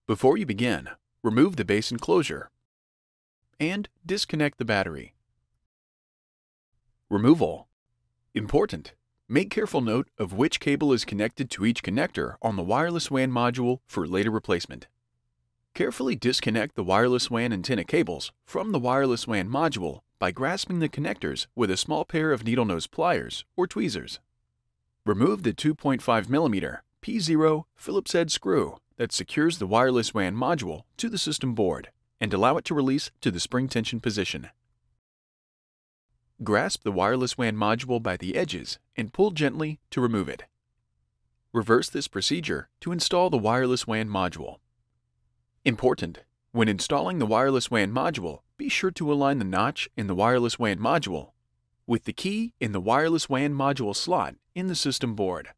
Before you begin, remove the base enclosure and disconnect the battery. Removal. Important. Make careful note of which cable is connected to each connector on the wireless WAN module for later replacement. Carefully disconnect the wireless WAN antenna cables from the wireless WAN module by grasping the connectors with a small pair of needle nose pliers or tweezers. Remove the 2.5mm P0 Phillips head screw that secures the wireless WAN module to the system board and allow it to release to the spring tension position. Grasp the wireless WAN module by the edges and pull gently to remove it. Reverse this procedure to install the wireless WAN module. Important: when installing the wireless WAN module, be sure to align the notch in the wireless WAN module with the key in the wireless WAN module slot in the system board.